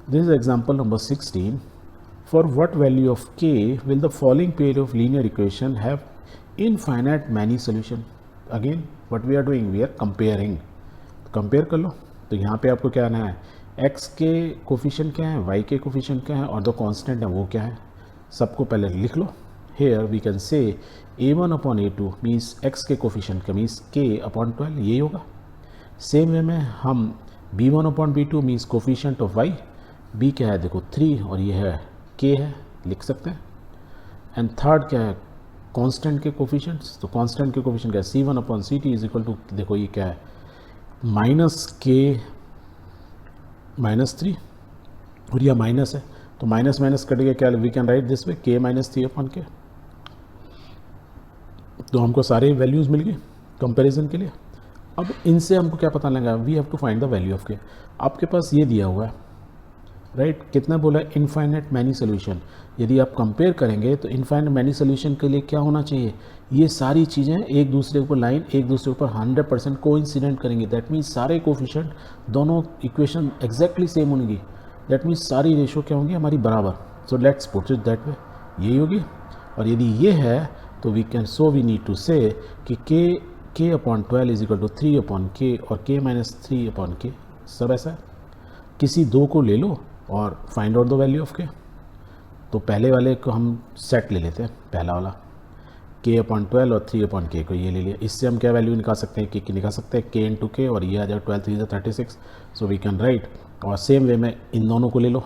This is example number 16. For what value of k will the following pair of linear equation have infinite many solution? Again, what we are doing, we are comparing. Compare कर लो. तो यहाँ पे आपको क्या आना है, x के coefficient क्या है, y के कोफिशिएंट क्या है और जो कांस्टेंट है वो क्या है, सबको पहले लिख लो. Here we can say a1 upon a2 means x के कोफिशिएंट का मीन्स k अपॉन 12, यही होगा. सेम वे में हम b1 upon b2 means coefficient of y, b क्या है देखो 3 और ये है k है, लिख सकते हैं. एंड थर्ड क्या है, कांस्टेंट के कोफिशिएंट्स. तो कांस्टेंट के कोफिशिएंट क्या है, c1 upon ct is equal to, देखो ये क्या है, माइनस के माइनस 3 और यह माइनस है तो माइनस माइनस कटेगा क्या, we can write this way k minus 3 upon के. तो हमको सारे वैल्यूज़ मिल गए कंपैरिजन के लिए. अब इनसे हमको क्या पता लगा, we have to find the value of k. आपके पास ये दिया हुआ है राइट, कितना बोला है, इनफाइनाइट मैनी सोल्यूशन. यदि आप कंपेयर करेंगे तो इनफाइनाइट मैनी सोल्यूशन के लिए क्या होना चाहिए, ये सारी चीज़ें एक दूसरे के ऊपर लाइन एक दूसरे के ऊपर 100% कोइंसिडेंट करेंगी. दैट मीन्स सारे कोफिशिएंट दोनों इक्वेशन एग्जैक्टली सेम होंगी. दैट मीन्स सारी रेशो क्या होंगी हमारी बराबर. So let's put it that way, यही होगी. और यदि ये है तो we can, so we need to say कि k upon 12 is equal to 3 upon k और k माइनस 3 अपॉन के, सब ऐसा है. किसी दो को ले लो और find out the value of के. तो पहले वाले को हम सेट ले लेते हैं, पहला वाला k अपॉन 12 और 3 अपॉन के को ये ले लिया. इससे हम क्या वैल्यू निकाल सकते हैं, k निकाल सकते हैं k इंटू के और ये आ जाए 12 3 36. So we can write. और सेम वे में इन दोनों को ले लो,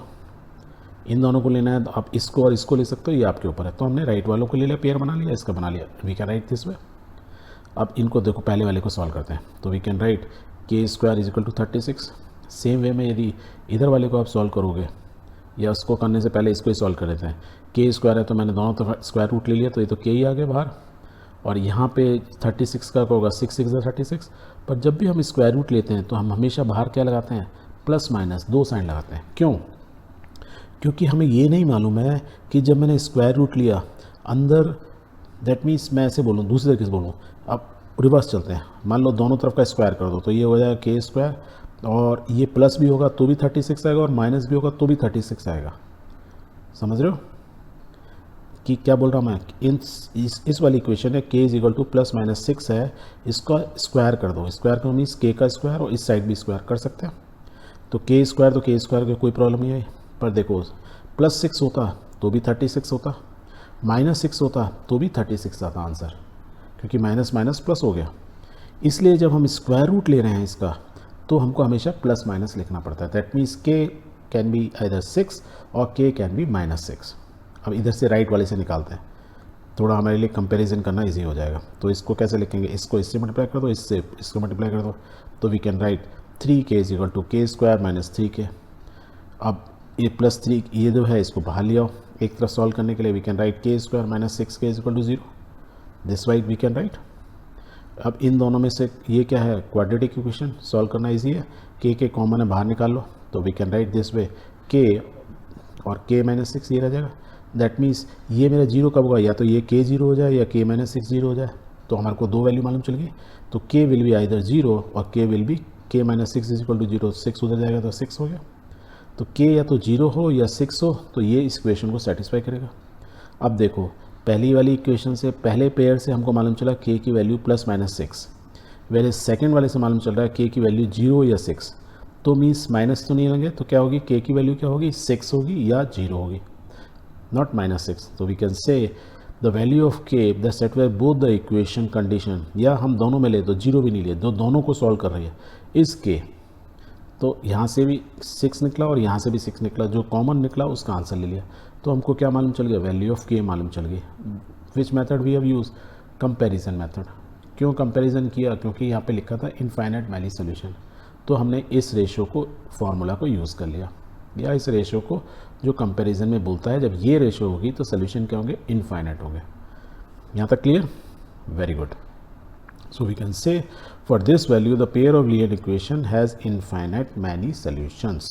इन दोनों को लेना है तो आप इसको और इसको ले सकते हो, ये आपके ऊपर है. तो हमने राइट वालों को ले लिया, पेयर बना लिया, इसका बना लिया, we can write this way. अब इनको देखो, पहले वाले को सॉल्व करते हैं. तो we can write k square is equal to 36. Same way में यदि इधर वाले को आप सॉल्व करोगे या उसको करने से पहले इसको ही सॉल्व कर लेते हैं. k स्क्वायर है तो मैंने दोनों तरफ स्क्वायर रूट ले लिया, तो ये तो k ही आ गया बाहर. और यहाँ पे 36 का होगा 6 6 36. पर जब भी हम स्क्वायर रूट लेते हैं तो हम हमेशा बाहर क्या लगाते हैं, प्लस माइनस दो साइन लगाते हैं. क्यों, क्योंकि हमें ये नहीं मालूम है कि जब मैंने स्क्वायर रूट लिया अंदर, दैट मीन्स मैं ऐसे बोलूँ, दूसरे तरीके से बोलूँ, अब रिवर्स चलते हैं. मान लो दोनों तरफ का स्क्वायर कर दो तो ये हो जाएगा k स्क्वायर, और ये प्लस भी होगा तो भी 36 आएगा और माइनस भी होगा तो भी 36 आएगा. समझ रहे हो कि क्या बोल रहा हूँ मैं. इस वाली इक्वेशन है k is equal two plus minus 6 है, इसका स्क्वायर कर दो. स्क्वायर का मीन्स k का स्क्वायर और इस साइड भी स्क्वायर कर सकते हैं. तो k स्क्वायर तो k स्क्वायर का कोई प्रॉब्लम नहीं है. पर देखो प्लस 6 होता तो भी 36 होता, माइनस 6 होता तो भी 36 आता आंसर, क्योंकि माइनस माइनस प्लस हो गया. इसलिए जब हम स्क्वायर रूट ले रहे हैं इसका तो हमको हमेशा प्लस माइनस लिखना पड़ता है. That means k can be either 6 और k कैन बी माइनस 6. अब इधर से राइट वाले से निकालते हैं, थोड़ा हमारे लिए कंपैरिजन करना इजी हो जाएगा. तो इसको कैसे लिखेंगे, इसको इससे मल्टीप्लाई कर दो, इससे इसको मल्टीप्लाई कर दो. तो we can write 3k is equal to k square minus 3k. अब ये प्लस 3 ये जो है इसको बाहर ले आओ एक तरफ सॉल्व करने के लिए. We can write k square minus 6k is equal to 0. This white we can write. अब इन दोनों में से ये क्या है, क्वाड्रेटिक इक्वेशन, सॉल्व करना इजी है. k कॉमन है, बाहर निकाल लो. तो we can write this way k और k माइनस 6 ये रह जाएगा. दैट मीन्स ये मेरा जीरो कब होगा, या तो ये k जीरो हो जाए या k माइनस 6 जीरो हो जाए. तो हमारे को दो वैल्यू मालूम चल गई. तो k will be either zero और k will be k minus 6 is equal to 0. 6 उधर जाएगा तो 6 हो गया. तो k या तो जीरो हो या 6 हो तो ये इस इक्वेशन को सेटिस्फाई करेगा. अब देखो पहली वाली इक्वेशन से, पहले पेयर से हमको मालूम चला k की वैल्यू प्लस माइनस 6, वेरे सेकेंड वाले से मालूम चल रहा है k की वैल्यू 0 या 6. तो मीन्स माइनस तो नहीं लेंगे तो क्या होगी, k की वैल्यू क्या होगी, 6 होगी या 0 होगी, नॉट माइनस 6. तो we can say the value of k the set where both the equation condition, या हम दोनों में ले तो 0 भी नहीं लिए, दोनों को सॉल्व कर रही है इस k. तो यहाँ से भी 6 निकला और यहाँ से भी 6 निकला, जो कॉमन निकला उसका आंसर ले लिया. तो हमको क्या मालूम चल गया, वैल्यू ऑफ k मालूम चल गई. Which method we have use, comparison method. क्यों कंपैरिजन किया, क्योंकि यहाँ पे लिखा था इनफाइनाइट मैनी सोल्यूशन. तो हमने इस रेशो को, फार्मूला को यूज़ कर लिया, या इस रेशो को जो कंपैरिजन में बोलता है जब ये रेशो होगी तो सोल्यूशन क्या होंगे, इनफाइनाइट होंगे. यहाँ तक clear, very good. So we can say for this value the pair of linear equation has infinite many solutions.